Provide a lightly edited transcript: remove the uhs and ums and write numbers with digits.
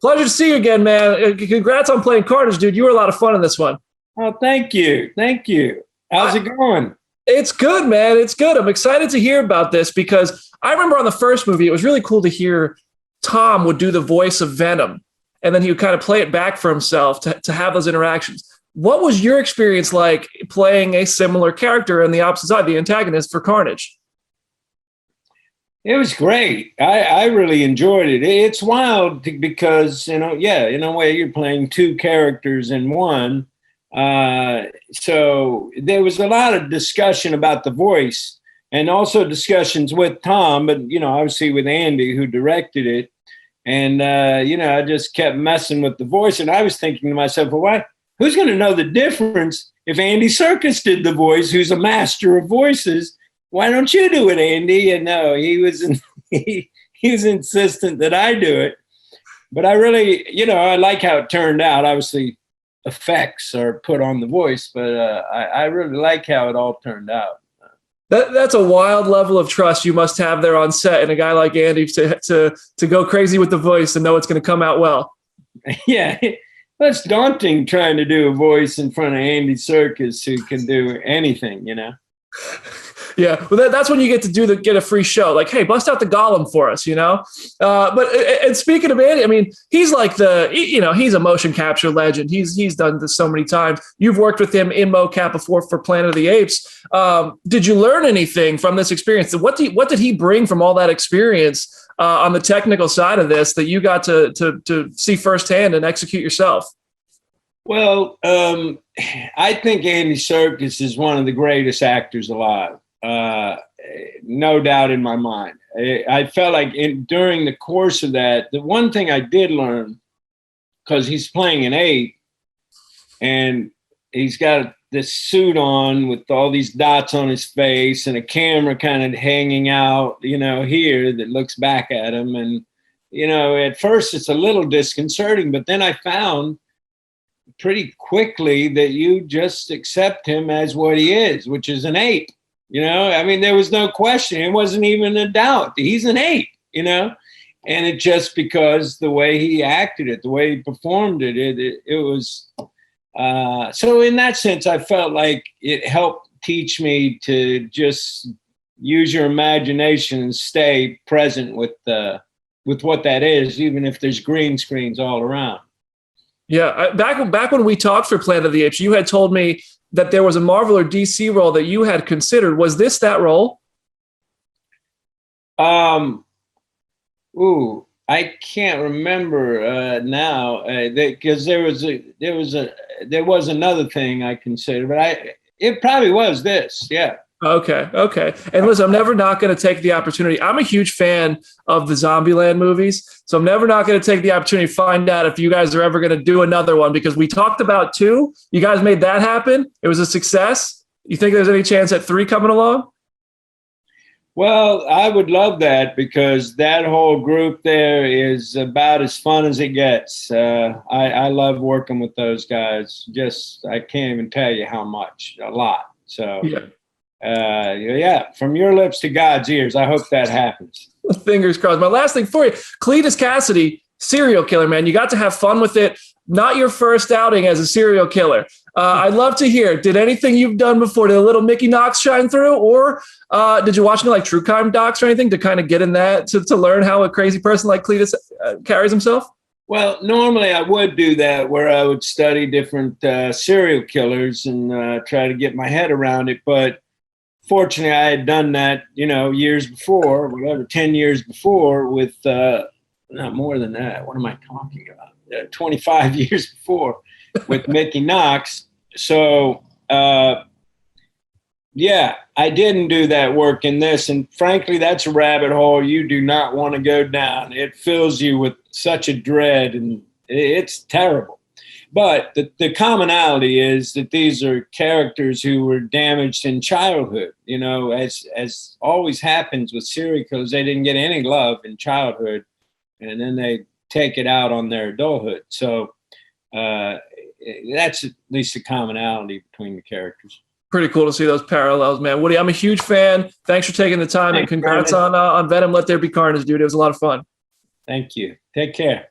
Pleasure to see you again, man. Congrats on playing Carnage, dude. You were a lot of fun in this one. Oh, thank you. Thank you. How's it going? It's good, man. It's good. I'm excited to hear about this because I remember on the first movie, it was really cool to hear Tom would do the voice of Venom, and then he would kind of play it back for himself to have those interactions. What was your experience like playing a similar character on the opposite side, the antagonist for Carnage? It was great. I really enjoyed it. It's wild because, in a way you're playing two characters in one. So there was a lot of discussion about the voice and also discussions with Tom, but, obviously with Andy who directed it. And, I just kept messing with the voice. And I was thinking to myself, well, who's going to know the difference if Andy Serkis did the voice, who's a master of voices? Why don't you do it, Andy? And no, he was insistent that I do it. But I really, I like how it turned out. Obviously, effects are put on the voice, but I really like how it all turned out. That's a wild level of trust you must have there on set, and a guy like Andy to go crazy with the voice and know it's going to come out well. Yeah, that's daunting trying to do a voice in front of Andy Serkis who can do anything, Yeah, well, that's when you get a free show. Like, hey, bust out the Gollum for us, But speaking of Andy, I mean, he's like he's a motion capture legend. He's done this so many times. You've worked with him in mocap before for Planet of the Apes. Did you learn anything from this experience? What did he bring from all that experience on the technical side of this that you got to see firsthand and execute yourself? Well, I think Andy Serkis is one of the greatest actors alive. No doubt in my mind. I felt like during the course of that, the one thing I did learn, because he's playing an ape and he's got this suit on with all these dots on his face and a camera kind of hanging out, here that looks back at him. And, at first it's a little disconcerting, but then I found pretty quickly that you just accept him as what he is, which is an ape. There was no question. It wasn't even a doubt. He's an ape, and it just because the way he acted it, the way he performed it, it was. So in that sense, I felt like it helped teach me to just use your imagination and stay present with what that is, even if there's green screens all around. Yeah, back when we talked for Planet of the Apes, you had told me that there was a Marvel or DC role that you had considered. Was this that role? I can't remember now because there was another thing I considered, but it probably was this. Yeah. Okay. And listen, I'm never not going to take the opportunity. I'm a huge fan of the Zombieland movies, so I'm never not going to take the opportunity to find out if you guys are ever going to do another one, because we talked about 2. You guys made that happen. It was a success. You think there's any chance at 3 coming along? Well, I would love that because that whole group there is about as fun as it gets. I love working with those guys. Just, I can't even tell you how much, a lot. So yeah. From your lips to God's ears. I hope that happens. Fingers crossed. My last thing for you, Cletus Kassady, serial killer, man. You got to have fun with it. Not your first outing as a serial killer. I'd love to hear, did anything you've done before, did a little Mickey Knox shine through? Or did you watch any like true crime docs or anything to kind of get in that, to learn how a crazy person like Cletus carries himself? Well, normally I would do that, where I would study different serial killers and try to get my head around it. But fortunately, I had done that, years before, 10 years before with, not more than that. What am I talking about? 25 years before with Mickey Knox. So, I didn't do that work in this. And frankly, that's a rabbit hole you do not want to go down. It fills you with such a dread, and it's terrible. But the commonality is that these are characters who were damaged in childhood. As always happens with serial killers, they didn't get any love in childhood, and then they take it out on their adulthood. So that's at least a commonality between the characters. Pretty cool to see those parallels, man. Woody, I'm a huge fan. Thanks for taking the time, and congrats on Venom, Let There Be Carnage, dude. It was a lot of fun. Thank you. Take care.